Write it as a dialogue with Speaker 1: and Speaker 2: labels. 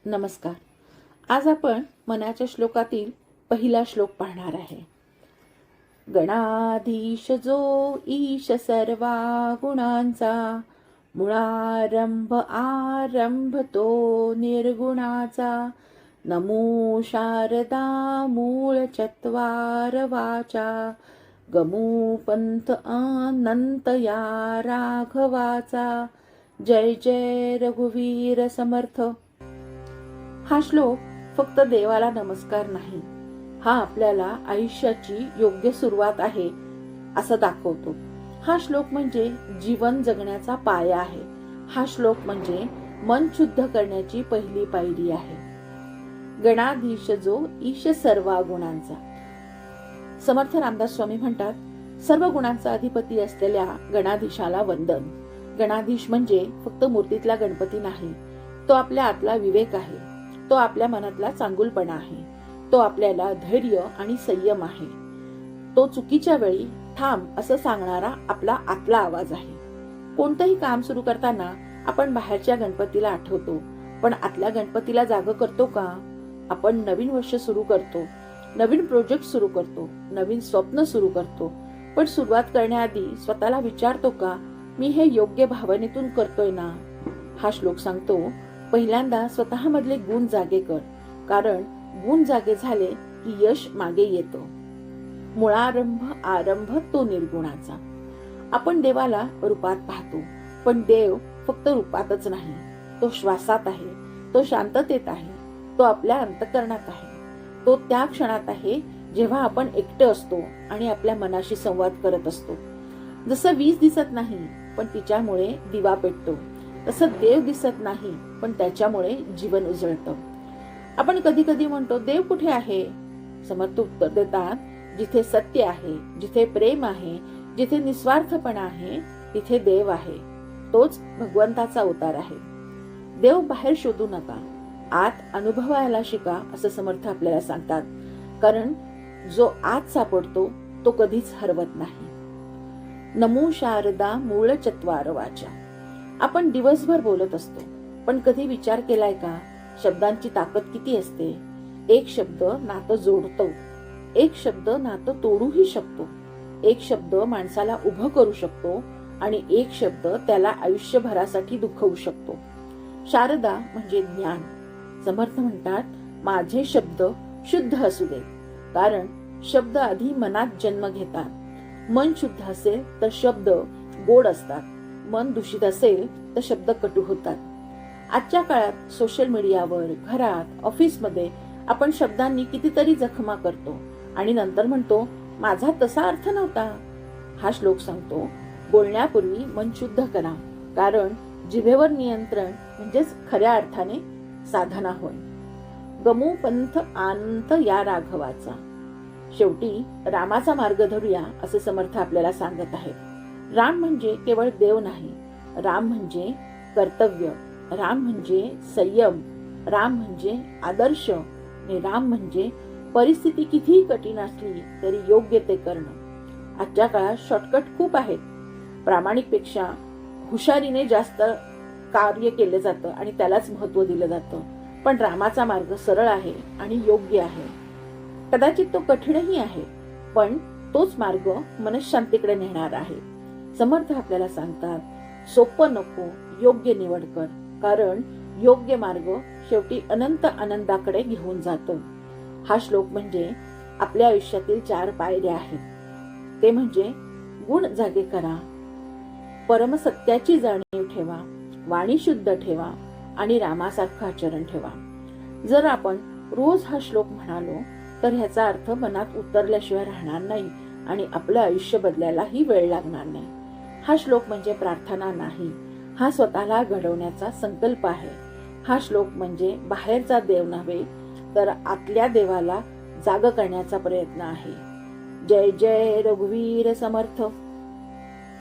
Speaker 1: नमस्कार. आज आपण मनाच्या श्लोकातील पहिला श्लोक पाहणार आहे. गणाधीश जो ईश सर्वा गुणांचा, मुळारंभ आरंभ तो निर्गुणाचा. नमो शारदा मूळ चत्वार वाचा, गमू पंथ अनंत या राघवाचा. जय जय रघुवीर समर्थ. हा श्लोक फक्त देवाला नमस्कार नाही, हा आपल्याला आयुष्याची योग्य सुरुवात आहे असं दाखवतो. हा श्लोक म्हणजे जीवन जगण्याचा पाया आहे. हा श्लोक म्हणजे मन शुद्ध करण्याची पहिली पायरी आहे. गणाधीश जो ईश सर्वा गुणांचा. समर्थ रामदास स्वामी म्हणतात, सर्व गुणांचा अधिपती असलेल्या गणाधीशाला वंदन. गणाधीश म्हणजे फक्त मूर्तीतला गणपती नाही, तो आपल्या आतला विवेक आहे, तो आपल्या मनातला चांगुलपणा आहे, तो आपल्याला धैर्य आणि संयम आहे, तो चुकीच्या वेळी थांब असं सांगणारा आपला आतला आवाज आहे. कोणतंही काम सुरू करताना आपण बाहेरच्या गणपतीला आठवतो, पण आतल्या गणपतीला जाग करतो का? आपण नवीन वर्ष सुरू करतो, नवीन प्रोजेक्ट सुरू करतो, नवीन स्वप्न सुरू करतो, पण सुरुवात करण्याआधी स्वतःला विचारतो का, मी हे योग्य भावनेतून करतोय ना? हा श्लोक सांगतो, पहिल्यांदा स्वतःमधले गुण जागे कर, कारण गुण जागे झाले की यश मागे येतं. मुळारंभ आरंभ तो निर्गुणाचा. आपण देवाला रूपात पाहतो, पण देव फक्त रूपातच नाही, तो श्वासात आहे, तो शांततेत आहे, तो आपल्या अंतःकरणात आहे, तो त्या क्षणात आहे जेव्हा आपण एकटे असतो आणि आपल्या मनाशी संवाद करत असतो. जसं वीज दिसत नाही पण तिच्यामुळे दिवा पेटतो, तसं देव दिसत नाही पण त्याच्यामुळे जीवन उजळतं. आपण कधी कधी म्हणतो, देव कुठे आहे? समर्थ उत्तर देतात, जिथे सत्य आहे, जिथे प्रेम आहे, जिथे निस्वार्थपणा आहे, तिथे देव आहे. तोच भगवंताचा अवतार आहे. देव बाहेर शोधू नका, आत अनुभवायला शिका असं समर्थ आपल्याला सांगतात. कारण जो आत सापडतो तो कधीच हरवत नाही. नमो शारदा मूळ चत्वार वाचा. आपण दिवसभर बोलत असतो, पण कधी विचार केलाय का, शब्दांची ताकद किती असते? एक शब्द नातं जोडतो, एक शब्द नातं तोडूही शकतो, एक शब्द माणसाला उभं करू शकतो आणि एक शब्द त्याला आयुष्यभरासाठी दुखवू शकतो. शारदा म्हणजे ज्ञान. समर्थ म्हणतात, माझे शब्द शुद्ध असू दे, कारण शब्द आधी मनात जन्म घेतात. मन शुद्ध असेल तर शब्द गोड असतात, मन दूषित असेल तर शब्द कटू होतात. आजच्या काळात सोशल मीडियावर, घरात, ऑफिसमध्ये आपण शब्दांनी कितीतरी जखमा करतो आणि नंतर म्हणतो, माझा तसा अर्थ नव्हता. हा श्लोक सांगतो, बोलण्यापूर्वी मन शुद्ध करा, कारण जिभेवर नियंत्रण म्हणजेच खऱ्या अर्थाने साधना होय. गमू पंथ अनंत या राघवाचा. शेवटी रामाचा मार्ग धरूया असे समर्थ आपल्याला सांगत आहेत. राम म्हणजे केवळ देव नाही, राम म्हणजे कर्तव्य, राम म्हणजे संयम, राम म्हणजे आदर्श आणि राम म्हणजे परिस्थिती कितीही कठीण असली तरी योग्य ते करणं. आजच्या काळात शॉर्टकट खूप आहेत. प्रामाणिकपेक्षा हुशारीने जास्त कार्य केलं जातं आणि त्यालाच महत्व दिलं जातं. पण रामाचा मार्ग सरळ आहे आणि योग्य आहे. कदाचित तो कठीणही आहे, पण तोच मार्ग मनशांतीकडे नेणार आहे. समर्थ आपल्याला सांगतात, सोपं नको, योग्य निवड कर, कारण योग्य मार्ग शेवटी अनंत आनंदाकडे घेऊन जातो. हा श्लोक म्हणजे आपल्या आयुष्यातील 4 पायऱ्या आहेत. ते म्हणजे गुण जागे करा, परमसत्याची जाणीव ठेवा, वाणी शुद्ध ठेवा आणि रामासारखं आचरण ठेवा. जर आपण रोज हा श्लोक म्हणालो तर ह्याचा अर्थ मनात उतरल्याशिवाय राहणार नाही आणि आपलं आयुष्य बदलायलाही वेळ लागणार नाही. हा श्लोक म्हणजे प्रार्थना नाही, हा स्वतःला घडवण्याचा संकल्प आहे. हा श्लोक म्हणजे बाहेरचा देव नव्हे, तर आतल्या देवाला जाग करण्याचा प्रयत्न आहे. जय जय रघुवीर समर्थ.